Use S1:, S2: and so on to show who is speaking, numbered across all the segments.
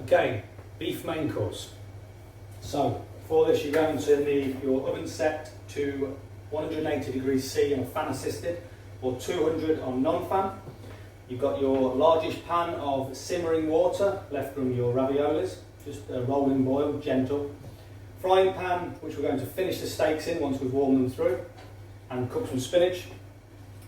S1: Okay, beef main course. So for this you're going to need your oven set to 180 degrees C on fan assisted or 200 on non-fan. You've got your largest pan of simmering water left from your raviolis, just a rolling boil, gentle. Frying pan which we're going to finish the steaks in once we've warmed them through and cook some spinach.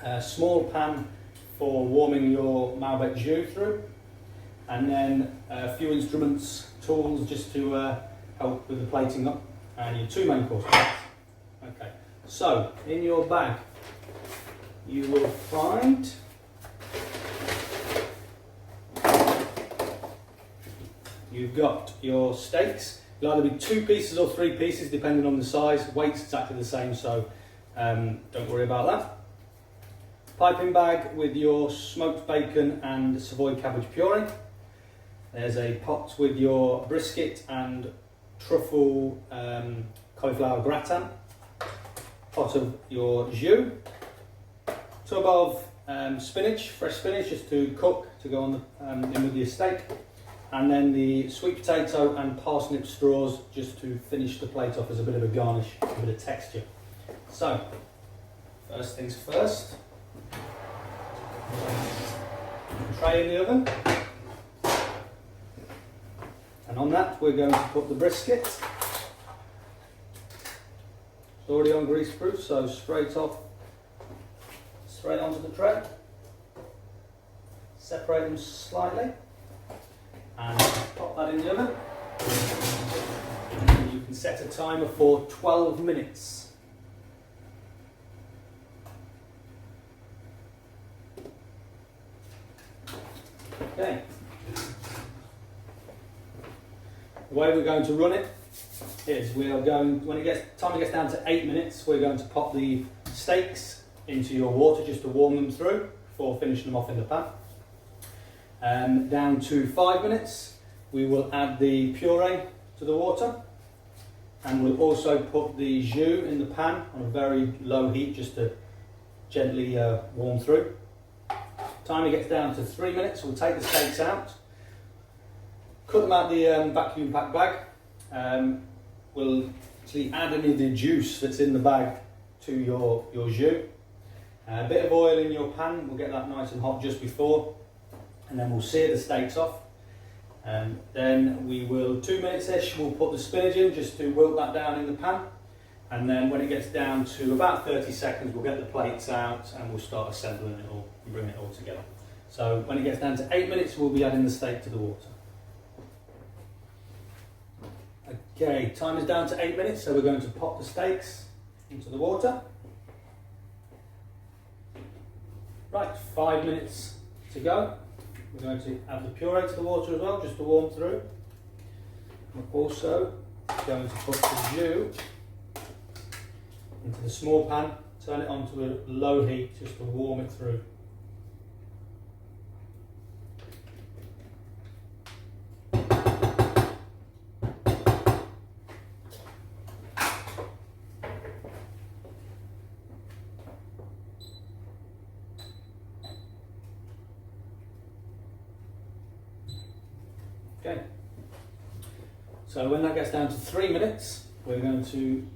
S1: A small pan for warming your Malbec jus through. And then a few instruments, tools just to help with the plating up, and your two main course plates. Okay, so in your bag you will find you've got your steaks. It'll either be 2 pieces or 3 pieces depending on the size. Weight's exactly the same, so don't worry about that. Piping bag with your smoked bacon and Savoy cabbage purée. There's a pot with your brisket and truffle cauliflower gratin. Pot of your jus. Tub of spinach, fresh spinach, just to cook, to go on the, in with your steak. And then the sweet potato and parsnip straws, just to finish the plate off as a bit of a garnish, a bit of texture. So, first things first. Tray in the oven. And on that we're going to put the brisket. It's already on grease proof, so straight onto the tray. Separate them slightly and pop that in the oven. And you can set a timer for 12 minutes. Okay. The way we're going to run it is we are going, when time gets down to 8 minutes, we're going to pop the steaks into your water just to warm them through before finishing them off in the pan. Down to 5 minutes, we will add the puree to the water, and we'll also put the jus in the pan on a very low heat just to gently warm through. Timer gets down to 3 minutes, we'll take the steaks out. Cut them out the vacuum pack bag. We'll actually add any of the juice that's in the bag to your jus. A bit of oil in your pan, we'll get that nice and hot just before, and then we'll sear the steaks off. Then we will, 2 minutes-ish, we'll put the spinach in just to wilt that down in the pan. And then when it gets down to about 30 seconds, we'll get the plates out and we'll start assembling it all and bringing it all together. So when it gets down to 8 minutes, we'll be adding the steak to the water. Okay, time is down to 8 minutes, so we're going to pop the steaks into the water. Right, 5 minutes to go. We're going to add the puree to the water as well, just to warm through. We're also going to put the jus into the small pan, turn it onto a low heat just to warm it through. Okay, so when that gets down to 3 minutes, we're going to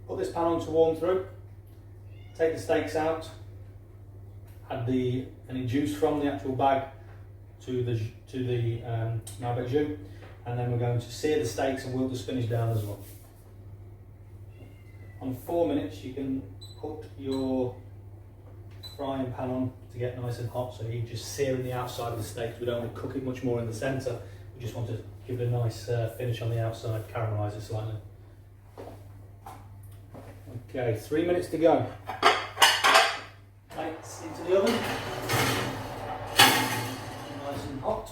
S1: put this pan on to warm through, take the steaks out, add any juice from the actual bag to the Malbec jus, and then we're going to sear the steaks and wilt the spinach down as well. On 4 minutes you can put your frying pan on to get nice and hot, so you're just searing the outside of the steaks. We don't want to cook it much more in the centre, we just want to give it a nice finish on the outside, caramelise it slightly. Okay, 3 minutes to go. Plates into the oven. Nice and hot.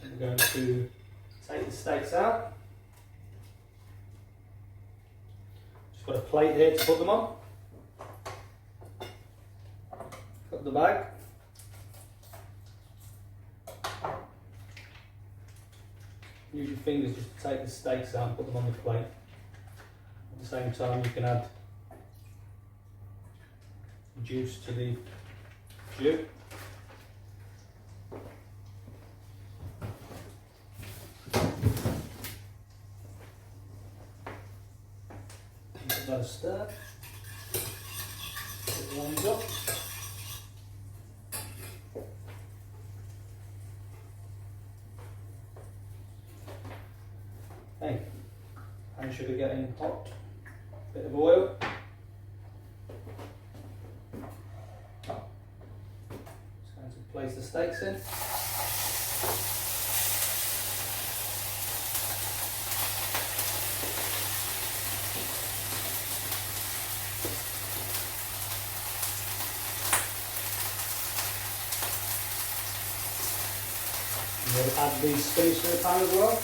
S1: We're going to take the steaks out. Just got a plate here to put them on. Cut the bag. Use your fingers just to take the steaks out and put them on the plate. At the same time you can add juice to the jus. a stir. It warms up. Okay, pan sugar getting hot. Bit of oil. Just going to place the steaks in. We'll add the spinach to the pan as well.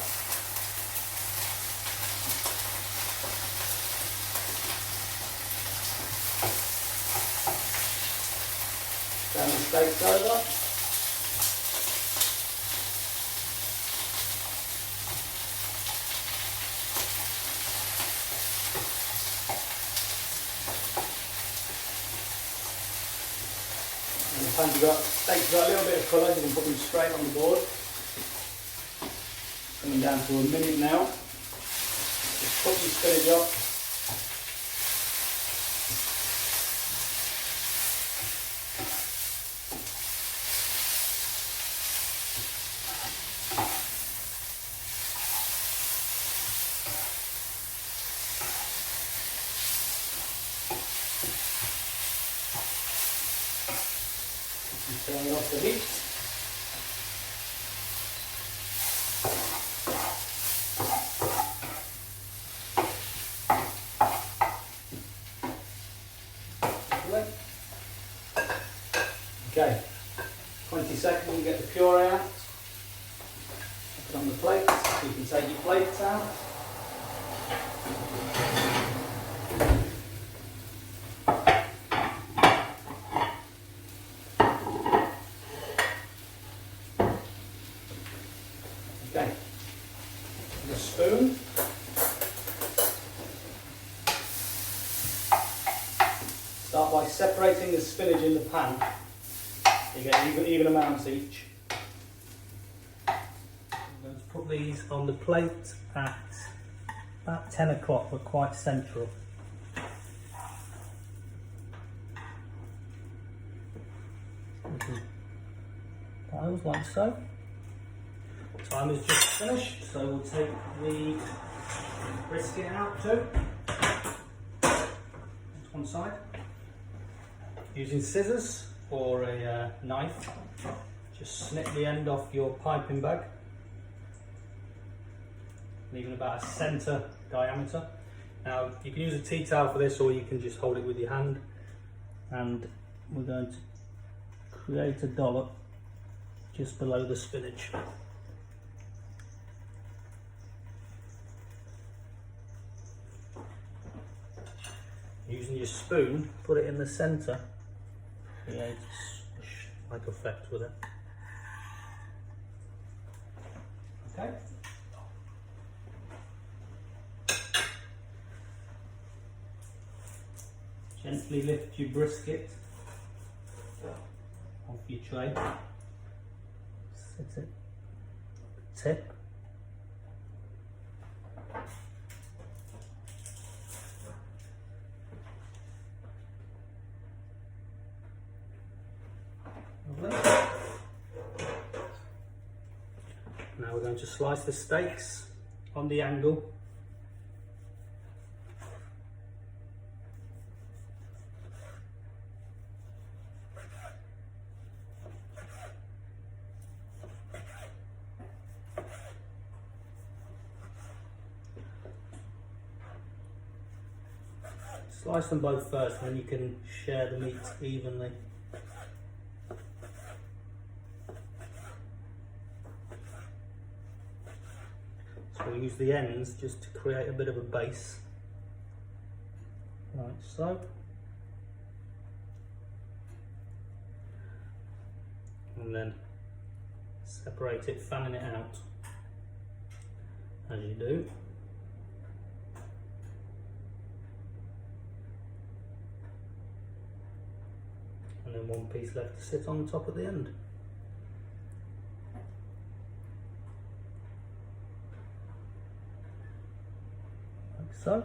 S1: Turn the steaks over. And the pan's got, steaks got a little bit of colour, you can put them straight on the board. Coming down to a minute now. Just put your spinach up. And turn off the heat. Okay, 20 seconds and get the puree out. Put it on the plate. You can take your plates out. Okay, with a spoon. Start by separating the spinach in the pan. You get even amounts each. I'm going to put these on the plate at about 10 o'clock, but quite central. Those like so. Time is just finished, so we'll take the brisket out too. That's one side. Using scissors or a knife, just snip the end off your piping bag, leaving about a centre diameter. Now you can use a tea towel for this, or you can just hold it with your hand, and we're going to create a dollop just below the spinach. Using your spoon, put it in the centre. Create a swish-like effect with it. Okay. Gently lift your brisket off your tray. Sit it at the tip. Now we're going to slice the steaks on the angle. Slice them both first, and then you can share the meat evenly. So we'll use the ends just to create a bit of a base, like so. And then separate it, fanning it out, as you do. And then one piece left to sit on top at the end. Like so.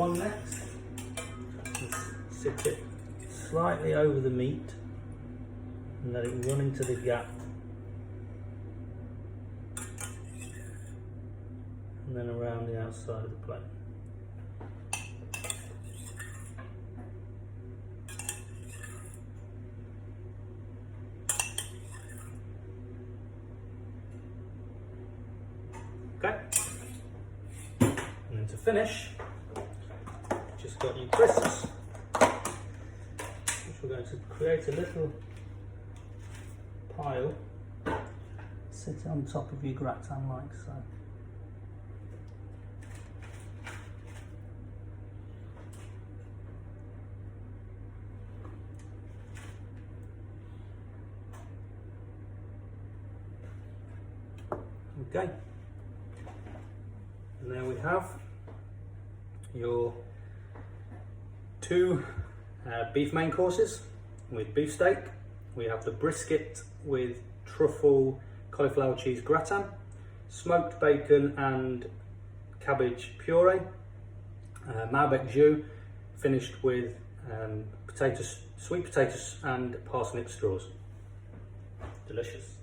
S1: on next. Sit it slightly over the meat and let it run into the gap. And then around the outside of the plate. Okay. And then to finish, just got your crisps, which we're going to create a little pile, sit it on top of your gratin like so. Okay. And there we have your two beef main courses with beef steak. We have the brisket with truffle cauliflower cheese gratin, smoked bacon and cabbage puree, Malbec jus, finished with sweet potatoes and parsnip straws. Delicious.